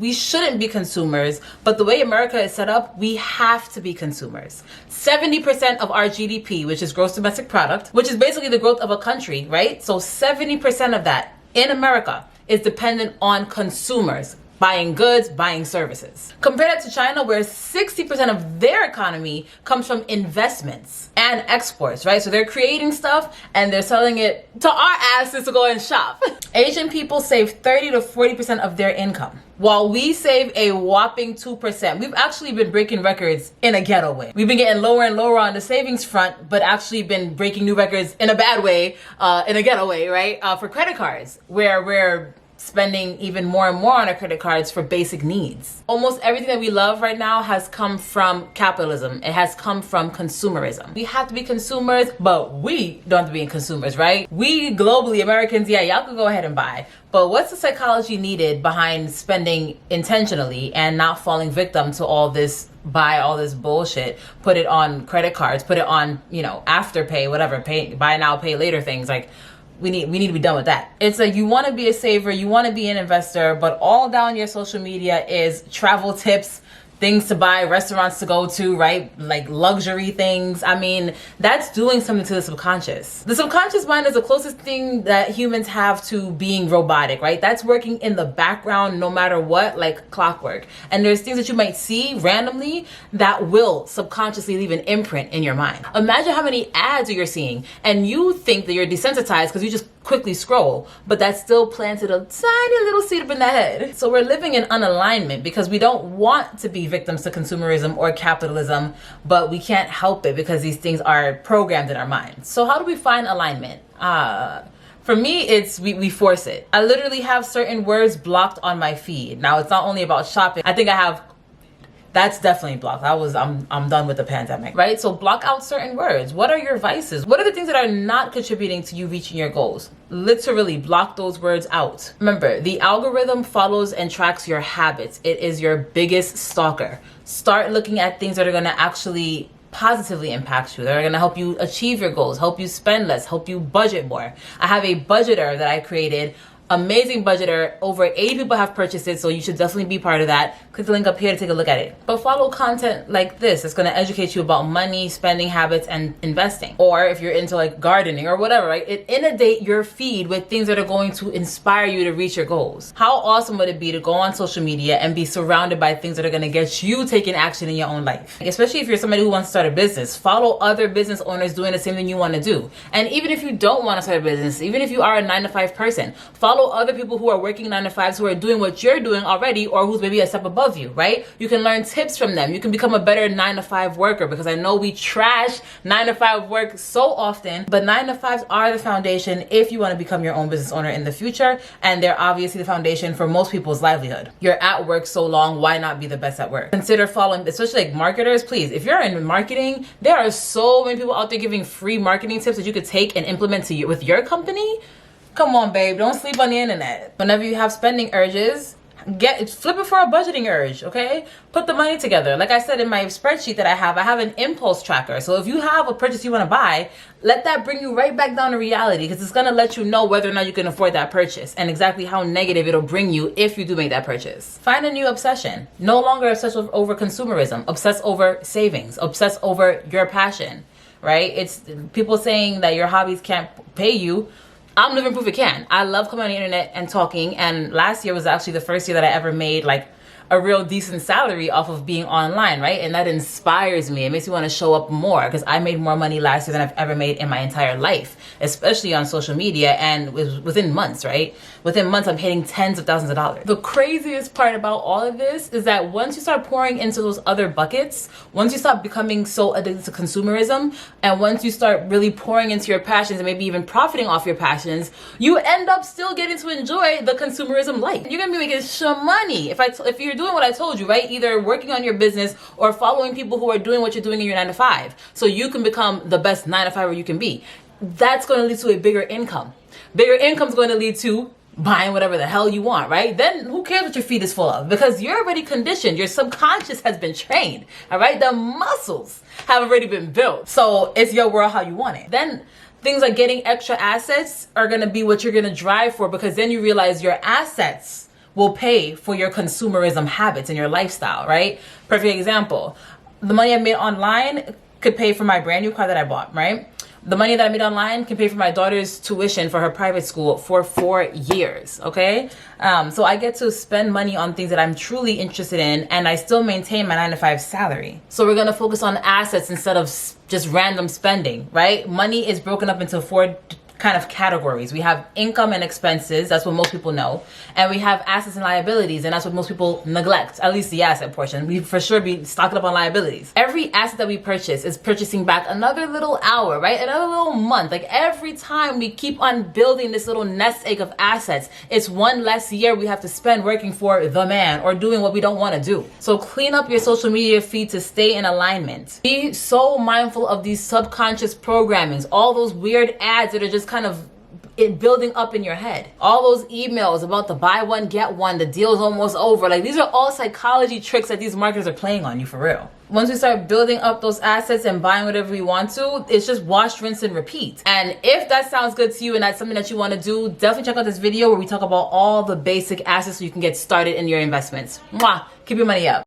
We shouldn't be consumers, but the way America is set up, we have to be consumers. 70% of our GDP, which is gross domestic product, which is basically the growth of a country, right? So 70% of that in America is dependent on consumers. Buying goods, buying services. Compare that to China, where 60% of their economy comes from investments and exports, right? So they're creating stuff and they're selling it to our asses to go and shop. Asian people save 30 to 40% of their income, while we save a whopping 2%. We've actually been breaking records in a ghetto way. We've been getting lower and lower on the savings front, but actually been breaking new records in a bad way, in a ghetto way, right? For credit cards, where we're spending even more and more on our credit cards for basic needs. Almost everything that we love right now has come from capitalism. It has come from consumerism. We have to be consumers, but we don't have to be consumers, right? We globally, Americans, yeah, y'all could go ahead and buy. But what's the psychology needed behind spending intentionally and not falling victim to all this, buy all this bullshit, put it on credit cards, put it on, afterpay, whatever, pay, buy now, pay later things. Like, we need to be done with that. It's like you want to be a saver, you want to be an investor, but all down your social media is travel tips, things to buy, restaurants to go to, right? Like luxury things. I mean, that's doing something to the subconscious. The subconscious mind is the closest thing that humans have to being robotic, right? That's working in the background no matter what, like clockwork. And there's things that you might see randomly that will subconsciously leave an imprint in your mind. Imagine how many ads you're seeing and you think that you're desensitized because you just quickly scroll, but that's still planted a tiny little seed up in the head. So we're living in unalignment because we don't want to be victims to consumerism or capitalism, but we can't help it because these things are programmed in our minds. So how do we find alignment? For me, it's we force it. I literally have certain words blocked on my feed. Now, it's not only about shopping. I think I have. That's definitely blocked. I'm done with the pandemic, right? So block out certain words. What are your vices? What are the things that are not contributing to you reaching your goals? Literally block those words out. Remember, the algorithm follows and tracks your habits. It is your biggest stalker. Start looking at things that are going to actually positively impact you, that are going to help you achieve your goals, help you spend less, help you budget more. I have a budgeter that I created. Amazing budgeter. Over 80 people have purchased it, so you should definitely be part of that. Click the link up here to take a look at it. But follow content like this. It's going to educate you about money, spending habits, and investing. Or if you're into like gardening or whatever, right? Inundate your feed with things that are going to inspire you to reach your goals. How awesome would it be to go on social media and be surrounded by things that are going to get you taking action in your own life? Especially if you're somebody who wants to start a business. Follow other business owners doing the same thing you want to do. And even if you don't want to start a business, even if you are a 9-to-5 person, follow other people who are working 9-to-5s who are doing what you're doing already, or who's maybe a step above you, right? You can learn tips from them. You can become a better 9-to-5 worker, because I know we trash 9-to-5 work so often, but 9-to-5s are the foundation if you want to become your own business owner in the future, and they're obviously the foundation for most people's livelihood. You're at work so long, why not be the best at work? Consider following, especially like marketers, please. If you're in marketing, there are so many people out there giving free marketing tips that you could take and implement to with your company. Come on, babe, don't sleep on the internet. Whenever you have spending urges, flip it for a budgeting urge, okay? Put the money together. Like I said in my spreadsheet that I have an impulse tracker. So if you have a purchase you want to buy, let that bring you right back down to reality, because it's going to let you know whether or not you can afford that purchase and exactly how negative it'll bring you if you do make that purchase. Find a new obsession. No longer obsess over consumerism. Obsess over savings. Obsess over your passion, right? It's people saying that your hobbies can't pay you. I'm living proof it can. I love coming on the internet and talking, and last year was actually the first year that I ever made like a real decent salary off of being online, right? And that inspires me. It makes me want to show up more, because I made more money last year than I've ever made in my entire life, especially on social media, and within months, right? Within months, I'm hitting tens of thousands of dollars. The craziest part about all of this is that once you start pouring into those other buckets, once you stop becoming so addicted to consumerism, and once you start really pouring into your passions and maybe even profiting off your passions, you end up still getting to enjoy the consumerism life. You're gonna be making some money if you're doing what I told you, right? Either working on your business or following people who are doing what you're doing in your 9-to-5, so you can become the best 9-to-5er you can be. That's going to lead to a bigger income. Bigger income is going to lead to buying whatever the hell you want, right? Then who cares what your feed is full of? Because you're already conditioned. Your subconscious has been trained, all right? The muscles have already been built. So it's your world how you want it. Then things like getting extra assets are going to be what you're going to drive for, because then you realize your assets will pay for your consumerism habits and your lifestyle, right? Perfect example. The money I made online could pay for my brand new car that I bought, right? The money that I made online can pay for my daughter's tuition for her private school for 4 years, okay? So I get to spend money on things that I'm truly interested in, and I still maintain my 9-to-5 salary. So we're gonna focus on assets instead of just random spending, right? Money is broken up into 4 kind of categories. We have income and expenses, that's what most people know, and we have assets and liabilities, and that's what most people neglect, at least the asset portion. We for sure be stocking up on liabilities. Every asset that we purchase is purchasing back another little hour, right? Another little month. Like every time we keep on building this little nest egg of assets, it's one less year we have to spend working for the man or doing what we don't want to do. So clean up your social media feed to stay in alignment. Be so mindful of these subconscious programmings, all those weird ads that are just kind of building up in your head. All those emails about the buy one, get one, the deal's almost over. Like these are all psychology tricks that these marketers are playing on you for real. Once we start building up those assets and buying whatever we want to, it's just wash, rinse, and repeat. And if that sounds good to you and that's something that you want to do, definitely check out this video where we talk about all the basic assets so you can get started in your investments. Mwah! Keep your money up.